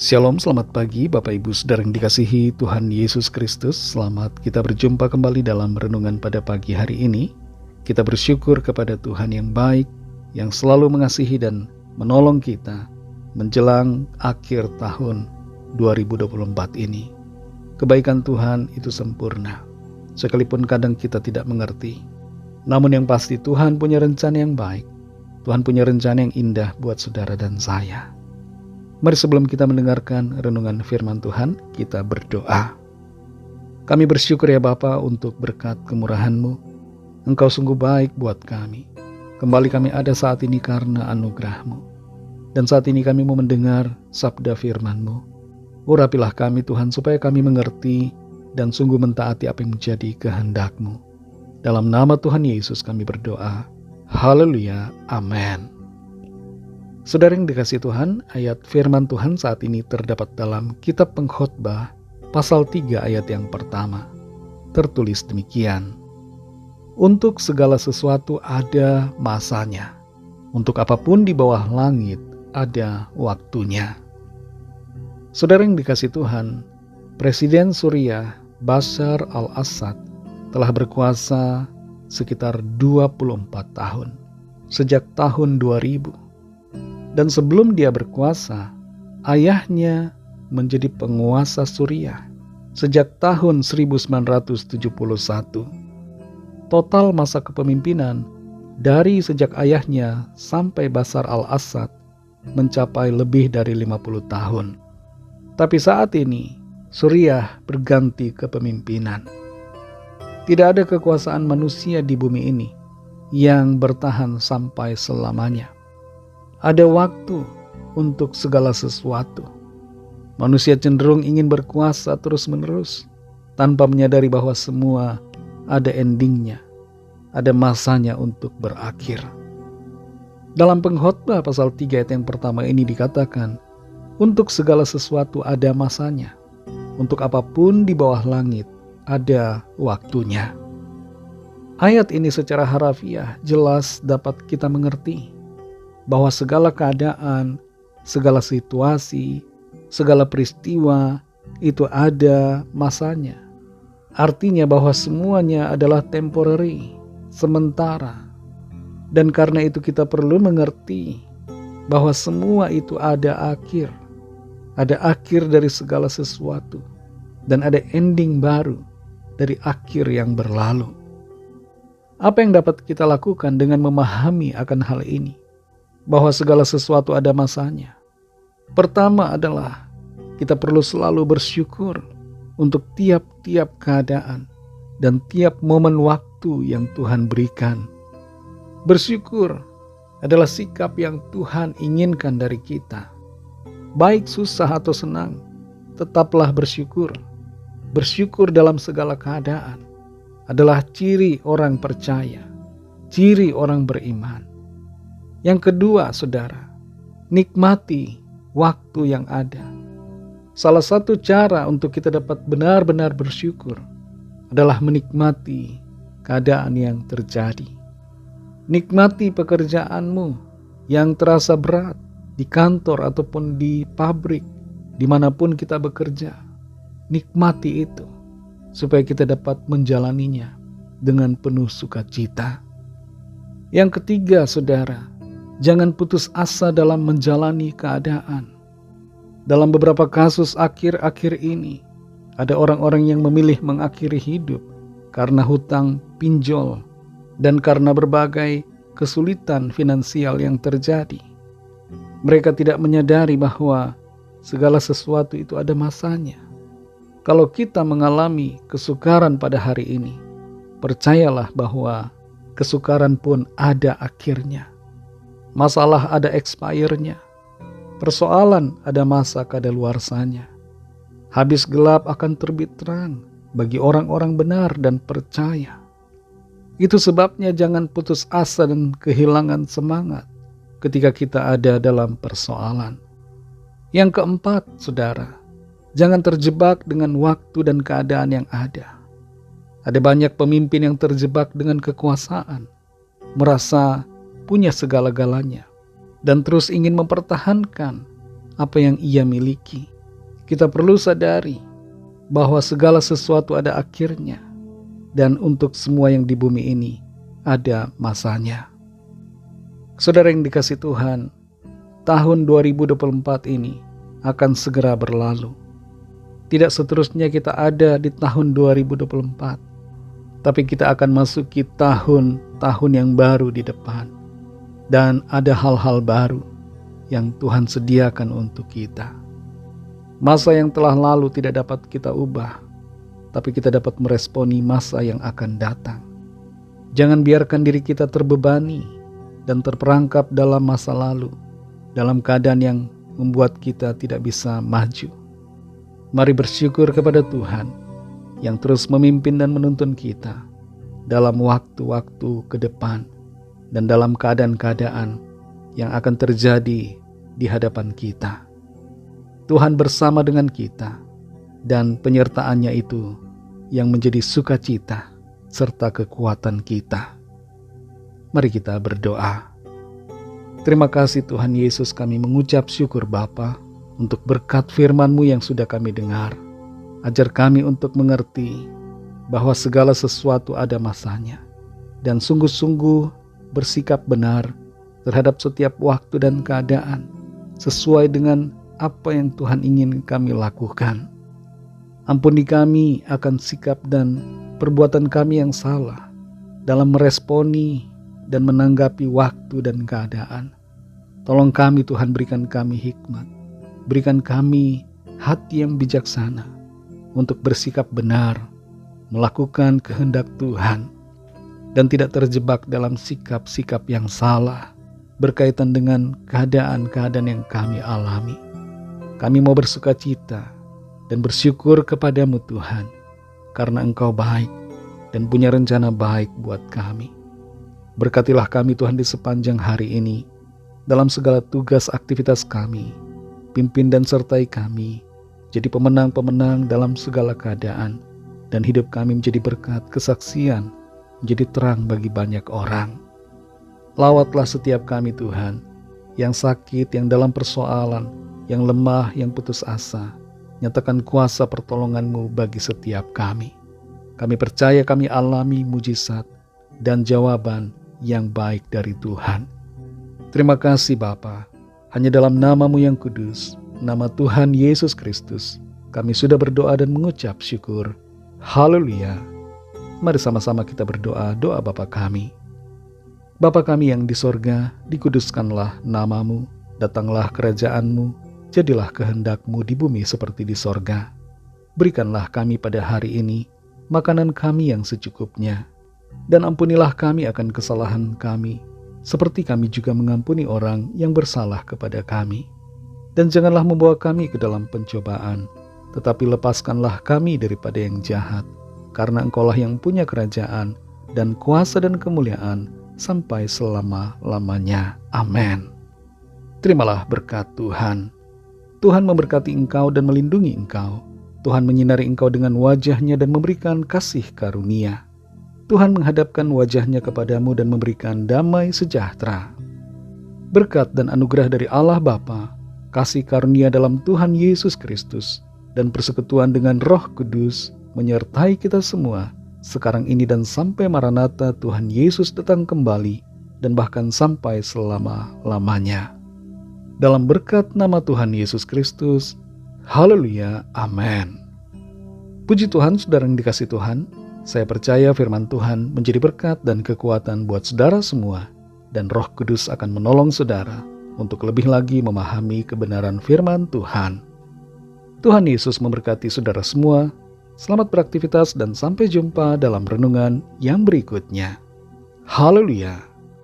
Shalom, selamat pagi Bapak Ibu Saudara yang dikasihi Tuhan Yesus Kristus. Selamat kita berjumpa kembali dalam renungan pada pagi hari ini. Kita bersyukur kepada Tuhan yang baik, yang selalu mengasihi dan menolong kita menjelang akhir tahun 2024 ini. Kebaikan Tuhan itu sempurna, sekalipun kadang kita tidak mengerti. Namun yang pasti Tuhan punya rencana yang baik. Tuhan punya rencana yang indah buat saudara dan saya. Mari sebelum kita mendengarkan renungan firman Tuhan, kita berdoa. Kami bersyukur ya Bapa untuk berkat kemurahan-Mu. Engkau sungguh baik buat kami. Kembali kami ada saat ini karena anugerah-Mu. Dan saat ini kami mau mendengar sabda firman-Mu. Urapilah kami Tuhan supaya kami mengerti dan sungguh mentaati apa yang menjadi kehendak-Mu. Dalam nama Tuhan Yesus kami berdoa. Haleluya. Amin. Saudara yang dikasihi Tuhan, ayat firman Tuhan saat ini terdapat dalam kitab Pengkhotbah pasal 3 ayat yang pertama. Tertulis demikian. Untuk segala sesuatu ada masanya. Untuk apapun di bawah langit ada waktunya. Saudara yang dikasihi Tuhan, Presiden Suriah Bashar al-Assad telah berkuasa sekitar 24 tahun. Sejak tahun 2000. Dan sebelum dia berkuasa, ayahnya menjadi penguasa Suriah sejak tahun 1971. Total masa kepemimpinan dari sejak ayahnya sampai Bashar al-Assad mencapai lebih dari 50 tahun. Tapi saat ini, Suriah berganti kepemimpinan. Tidak ada kekuasaan manusia di bumi ini yang bertahan sampai selamanya. Ada waktu untuk segala sesuatu. Manusia cenderung ingin berkuasa terus-menerus tanpa menyadari bahwa semua ada endingnya, ada masanya untuk berakhir. Dalam Pengkhotbah pasal 3 ayat yang pertama ini dikatakan, untuk segala sesuatu ada masanya, untuk apapun di bawah langit ada waktunya. Ayat ini secara harafiah jelas dapat kita mengerti bahwa segala keadaan, segala situasi, segala peristiwa itu ada masanya. Artinya bahwa semuanya adalah temporary, sementara. Dan karena itu kita perlu mengerti bahwa semua itu ada akhir. Ada akhir dari segala sesuatu. Dan ada ending baru dari akhir yang berlalu. Apa yang dapat kita lakukan dengan memahami akan hal ini? Bahwa segala sesuatu ada masanya. Pertama adalah kita perlu selalu bersyukur untuk tiap-tiap keadaan dan tiap momen waktu yang Tuhan berikan. Bersyukur adalah sikap yang Tuhan inginkan dari kita. Baik susah atau senang, tetaplah bersyukur. Bersyukur dalam segala keadaan adalah ciri orang percaya, ciri orang beriman. Yang kedua, saudara, nikmati waktu yang ada. Salah satu cara untuk kita dapat benar-benar bersyukur adalah menikmati keadaan yang terjadi. Nikmati pekerjaanmu yang terasa berat di kantor ataupun di pabrik, dimanapun kita bekerja. Nikmati itu supaya kita dapat menjalaninya dengan penuh sukacita. Yang ketiga, saudara, jangan putus asa dalam menjalani keadaan. Dalam beberapa kasus akhir-akhir ini, ada orang-orang yang memilih mengakhiri hidup karena hutang pinjol dan karena berbagai kesulitan finansial yang terjadi. Mereka tidak menyadari bahwa segala sesuatu itu ada masanya. Kalau kita mengalami kesukaran pada hari ini, percayalah bahwa kesukaran pun ada akhirnya. Masalah ada expire-nya. Persoalan ada masa kadaluarsanya. Habis gelap akan terbit terang bagi orang-orang benar dan percaya. Itu sebabnya jangan putus asa dan kehilangan semangat ketika kita ada dalam persoalan. Yang keempat, saudara, jangan terjebak dengan waktu dan keadaan yang ada. Ada banyak pemimpin yang terjebak dengan kekuasaan, merasa punya segala-galanya, dan terus ingin mempertahankan apa yang Ia miliki. Kita perlu sadari bahwa segala sesuatu ada akhirnya, dan untuk semua yang di bumi ini ada masanya. Saudara yang dikasih Tuhan, tahun 2024 ini akan segera berlalu. Tidak seterusnya kita ada di tahun 2024, tapi kita akan masuki tahun-tahun yang baru di depan. Dan ada hal-hal baru yang Tuhan sediakan untuk kita. Masa yang telah lalu tidak dapat kita ubah, tapi kita dapat meresponi masa yang akan datang. Jangan biarkan diri kita terbebani dan terperangkap dalam masa lalu, dalam keadaan yang membuat kita tidak bisa maju. Mari bersyukur kepada Tuhan yang terus memimpin dan menuntun kita dalam waktu-waktu ke depan dan dalam keadaan-keadaan yang akan terjadi di hadapan kita. Tuhan bersama dengan kita, dan penyertaannya itu yang menjadi sukacita serta kekuatan kita. Mari kita berdoa. Terima kasih Tuhan Yesus, kami mengucap syukur Bapa untuk berkat firman-Mu yang sudah kami dengar. Ajar kami untuk mengerti bahwa segala sesuatu ada masanya, dan sungguh-sungguh bersikap benar terhadap setiap waktu dan keadaan sesuai dengan apa yang Tuhan ingin kami lakukan. Ampuni kami akan sikap dan perbuatan kami yang salah dalam meresponi dan menanggapi waktu dan keadaan. Tolong kami Tuhan, berikan kami hikmat, berikan kami hati yang bijaksana untuk bersikap benar, melakukan kehendak Tuhan, dan tidak terjebak dalam sikap-sikap yang salah berkaitan dengan keadaan-keadaan yang kami alami. Kami mau bersukacita dan bersyukur kepadamu Tuhan, karena Engkau baik dan punya rencana baik buat kami. Berkatilah kami Tuhan di sepanjang hari ini, dalam segala tugas aktivitas kami. Pimpin dan sertai kami, jadi pemenang-pemenang dalam segala keadaan, dan hidup kami menjadi berkat kesaksian, menjadi terang bagi banyak orang. Lawatlah setiap kami Tuhan, yang sakit, yang dalam persoalan, yang lemah, yang putus asa. Nyatakan kuasa pertolongan-Mu bagi setiap kami. Kami percaya kami alami mujizat dan jawaban yang baik dari Tuhan. Terima kasih Bapa. Hanya dalam nama-Mu yang kudus, nama Tuhan Yesus Kristus, kami sudah berdoa dan mengucap syukur. Haleluya. Mari sama-sama kita berdoa doa Bapa kami. Bapa kami yang di sorga, dikuduskanlah nama-Mu, datanglah kerajaan-Mu, jadilah kehendak-Mu di bumi seperti di sorga. Berikanlah kami pada hari ini makanan kami yang secukupnya, dan ampunilah kami akan kesalahan kami, seperti kami juga mengampuni orang yang bersalah kepada kami. Dan janganlah membawa kami ke dalam pencobaan, tetapi lepaskanlah kami daripada yang jahat, karena Engkaulah yang punya kerajaan dan kuasa dan kemuliaan sampai selama-lamanya. Amin. Terimalah berkat Tuhan. Tuhan memberkati engkau dan melindungi engkau. Tuhan menyinari engkau dengan wajah-Nya dan memberikan kasih karunia. Tuhan menghadapkan wajah-Nya kepadamu dan memberikan damai sejahtera. Berkat dan anugerah dari Allah Bapa, kasih karunia dalam Tuhan Yesus Kristus, dan persekutuan dengan Roh Kudus menyertai kita semua, sekarang ini dan sampai Maranatha Tuhan Yesus datang kembali, dan bahkan sampai selama-lamanya. Dalam berkat nama Tuhan Yesus Kristus, haleluya, amin. Puji Tuhan, saudara yang dikasih Tuhan, saya percaya firman Tuhan menjadi berkat dan kekuatan buat saudara semua, dan Roh Kudus akan menolong saudara untuk lebih lagi memahami kebenaran firman Tuhan. Tuhan Yesus memberkati saudara semua. Selamat beraktivitas dan sampai jumpa dalam renungan yang berikutnya. Haleluya.